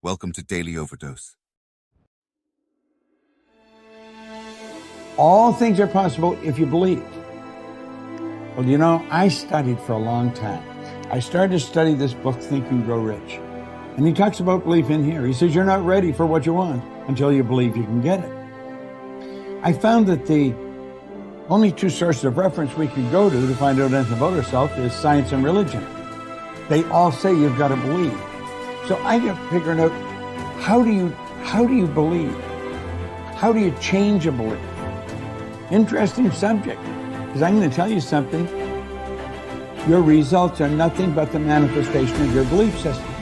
Welcome to Daily Overdose. All things are possible if you believe. Well, you know, I studied for a long time. I started to study this book, Think and Grow Rich. And he talks about belief in here. He says you're not ready for what you want until you believe you can get it. I found that the only two sources of reference we can go to find out anything about ourselves is science and religion. They all say you've got to believe. So I got figuring out, how do you believe? How do you change a belief? Interesting subject, because I'm going to tell you something. Your results are nothing but the manifestation of your belief system.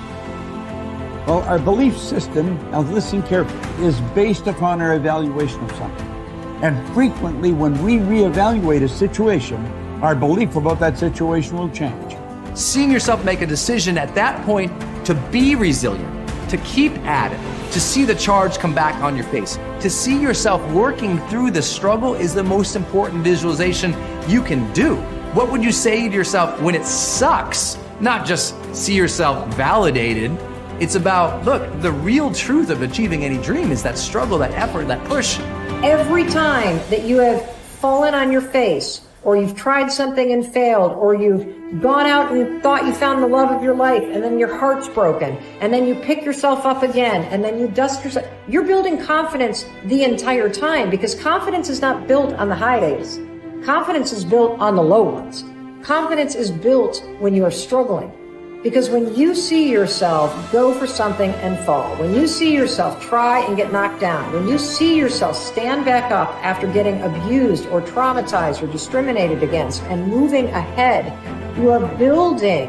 Well, our belief system, now listen carefully, is based upon our evaluation of something. And frequently when we reevaluate a situation, our belief about that situation will change. Seeing yourself make a decision at that point to be resilient, to keep at it, to see the charge come back on your face, to see yourself working through the struggle is the most important visualization you can do. What would you say to yourself when it sucks? Not just see yourself validated. It's about, look, the real truth of achieving any dream is that struggle, that effort, that push. Every time that you have fallen on your face, or you've tried something and failed, or you've gone out and you thought you found the love of your life, and then your heart's broken, and then you pick yourself up again, and then you dust yourself. You're building confidence the entire time, because confidence is not built on the high days. Confidence is built on the low ones. Confidence is built when you are struggling. Because when you see yourself go for something and fall, when you see yourself try and get knocked down, when you see yourself stand back up after getting abused or traumatized or discriminated against and moving ahead, you are building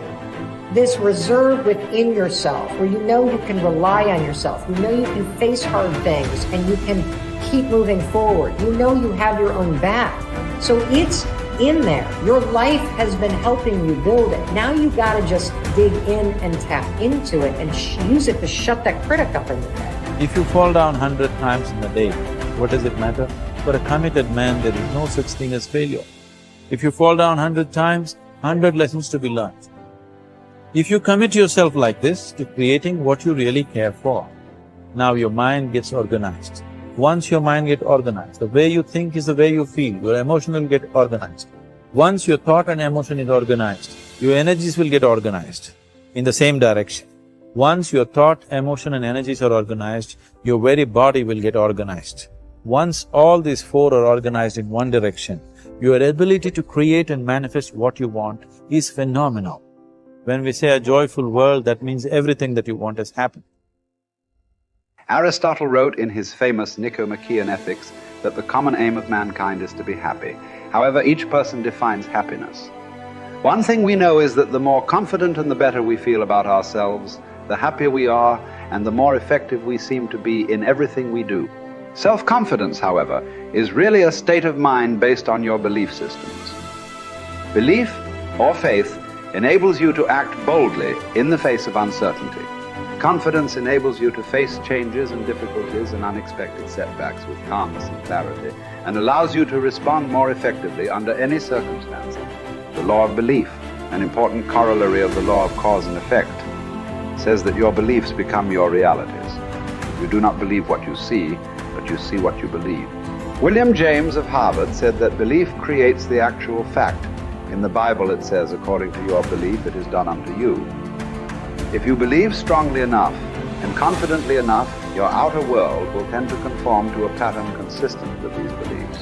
this reserve within yourself where you know you can rely on yourself, you know you can face hard things and you can keep moving forward. You know you have your own back. So it's in there. Your life has been helping you build it. Now you got to just dig in and tap into it and use it to shut that critic up in your head. If you fall down 100 times in a day, what does it matter? For a committed man, there is no such thing as failure. If you fall down 100 times, 100 lessons to be learned. If you commit yourself like this to creating what you really care for, now your mind gets organized. Once your mind gets organized, the way you think is the way you feel, your emotion will get organized. Once your thought and emotion is organized, your energies will get organized in the same direction. Once your thought, emotion and energies are organized, your very body will get organized. Once all these four are organized in one direction, your ability to create and manifest what you want is phenomenal. When we say a joyful world, that means everything that you want has happened. Aristotle wrote in his famous Nicomachean Ethics that the common aim of mankind is to be happy. However, each person defines happiness. One thing we know is that the more confident and the better we feel about ourselves, the happier we are, and the more effective we seem to be in everything we do. Self-confidence, however, is really a state of mind based on your belief systems. Belief, or faith, enables you to act boldly in the face of uncertainty. Confidence enables you to face changes and difficulties and unexpected setbacks with calmness and clarity, and allows you to respond more effectively under any circumstances. The law of belief, an important corollary of the law of cause and effect, says that your beliefs become your realities. You do not believe what you see, but you see what you believe. William James of Harvard said that belief creates the actual fact. In the Bible it says, according to your belief, it is done unto you. If you believe strongly enough and confidently enough, your outer world will tend to conform to a pattern consistent with these beliefs.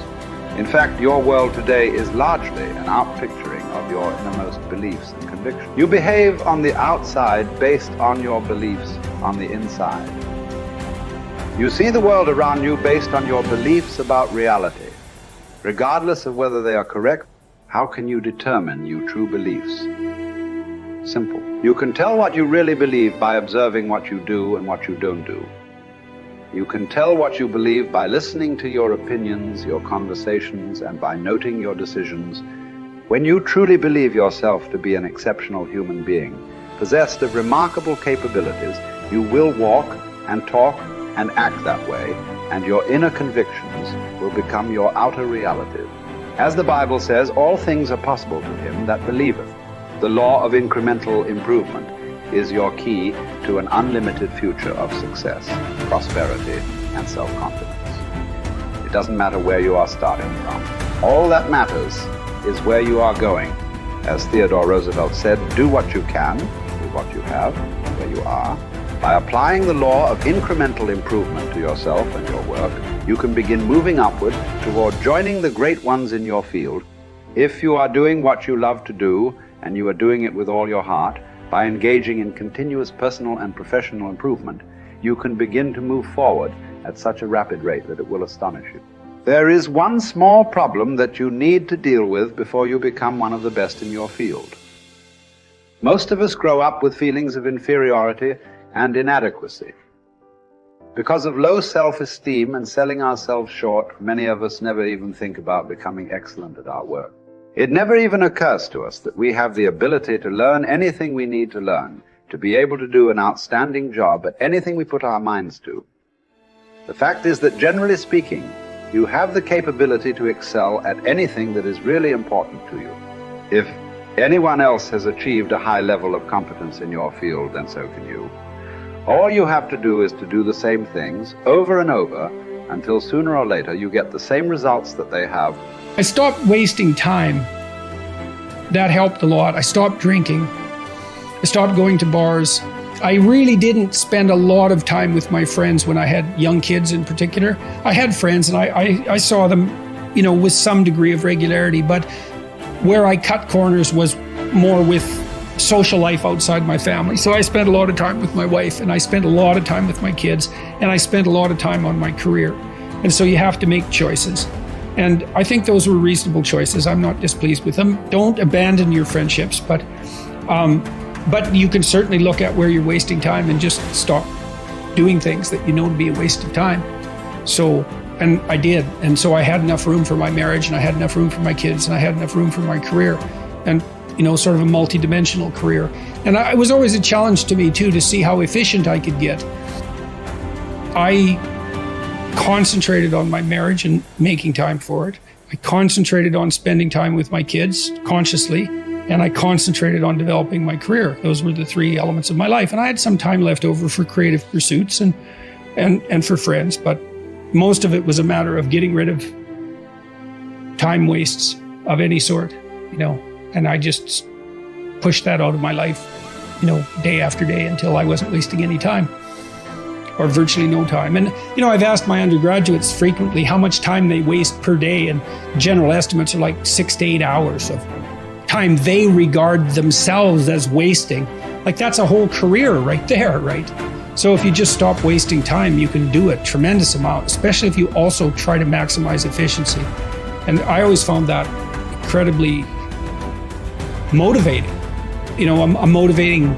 In fact, your world today is largely an outpicturing of your innermost beliefs and convictions. You behave on the outside based on your beliefs on the inside. You see the world around you based on your beliefs about reality. Regardless of whether they are correct, how can you determine your true beliefs? Simple. You can tell what you really believe by observing what you do and what you don't do. You can tell what you believe by listening to your opinions, your conversations, and by noting your decisions. When you truly believe yourself to be an exceptional human being, possessed of remarkable capabilities, you will walk and talk and act that way, and your inner convictions will become your outer realities. As the Bible says, all things are possible to him that believeth. The law of incremental improvement is your key to an unlimited future of success, prosperity, and self-confidence. It doesn't matter where you are starting from. All that matters is where you are going. As Theodore Roosevelt said, do what you can with what you have, where you are. By applying the law of incremental improvement to yourself and your work, you can begin moving upward toward joining the great ones in your field. If you are doing what you love to do, and you are doing it with all your heart, by engaging in continuous personal and professional improvement, you can begin to move forward at such a rapid rate that it will astonish you. There is one small problem that you need to deal with before you become one of the best in your field. Most of us grow up with feelings of inferiority and inadequacy. Because of low self-esteem and selling ourselves short, many of us never even think about becoming excellent at our work. It never even occurs to us that we have the ability to learn anything we need to learn, to be able to do an outstanding job at anything we put our minds to. The fact is that, generally speaking, you have the capability to excel at anything that is really important to you. If anyone else has achieved a high level of competence in your field, then so can you. All you have to do is to do the same things over and over until sooner or later you get the same results that they have. I stopped wasting time. That helped a lot. I stopped drinking. I stopped going to bars. I really didn't spend a lot of time with my friends when I had young kids in particular. I had friends and I saw them, with some degree of regularity, but where I cut corners was more with social life outside my family. So I spent a lot of time with my wife, and I spent a lot of time with my kids, and I spent a lot of time on my career. And so you have to make choices. And I think those were reasonable choices. I'm not displeased with them. Don't abandon your friendships, but you can certainly look at where you're wasting time and just stop doing things that you know to be a waste of time. So, and I did. And so I had enough room for my marriage, and I had enough room for my kids, and I had enough room for my career, and sort of a multi-dimensional career. And it was always a challenge to me too, to see how efficient I could get. I concentrated on my marriage and making time for it. I concentrated on spending time with my kids consciously, and I concentrated on developing my career. Those were the three elements of my life. And I had some time left over for creative pursuits and for friends, but most of it was a matter of getting rid of time wastes of any sort, and I just pushed that out of my life, day after day until I wasn't wasting any time, or virtually no time. And, I've asked my undergraduates frequently how much time they waste per day, and general estimates are like 6 to 8 hours of time they regard themselves as wasting. Like, that's a whole career right there, right? So if you just stop wasting time, you can do a tremendous amount, especially if you also try to maximize efficiency. And I always found that incredibly motivating, a motivating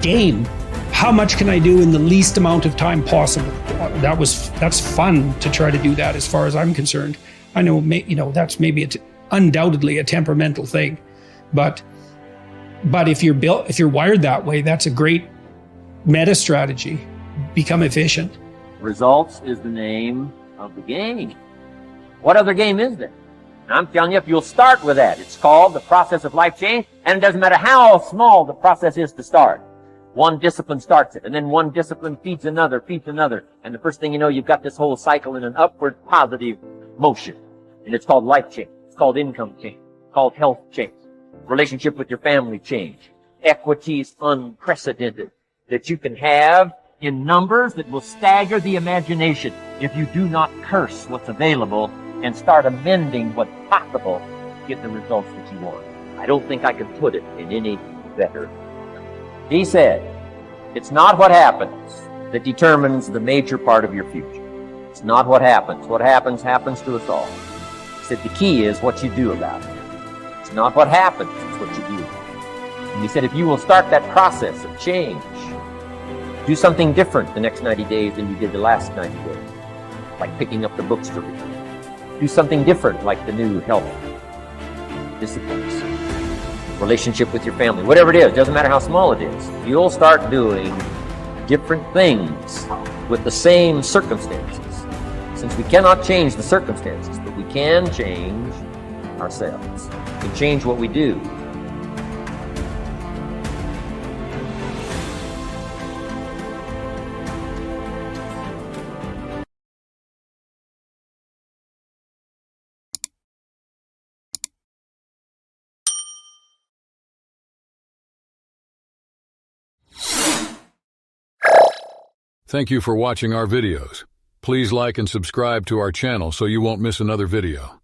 game. How much can I do in the least amount of time possible? That's fun to try to do that, as far as I'm concerned. I know, that's maybe undoubtedly a temperamental thing, but if you're wired that way, that's a great meta strategy. Become efficient. Results is the name of the game. What other game is there? And I'm telling you, if you'll start with that, it's called the process of life change, and it doesn't matter how small the process is to start. One discipline starts it, and then one discipline feeds another, and the first thing you know, you've got this whole cycle in an upward positive motion. And it's called life change. It's called income change. It's called health change. Relationship with your family change. Equities unprecedented that you can have in numbers that will stagger the imagination if you do not curse what's available and start amending what's possible to get the results that you want. I don't think I can put it in any better. He said, it's not what happens that determines the major part of your future. It's not what happens. What happens to us all. He said the key is what you do about it. It's not what happens, it's what you do. And he said if you will start that process of change, do something different the next 90 days than you did the last 90 days, like picking up the books to read. Do something different, like the new health disciplines, relationship with your family, whatever it is, doesn't matter how small it is. You'll start doing different things with the same circumstances. Since we cannot change the circumstances, but we can change ourselves. We can change what we do. Thank you for watching our videos. Please like and subscribe to our channel so you won't miss another video.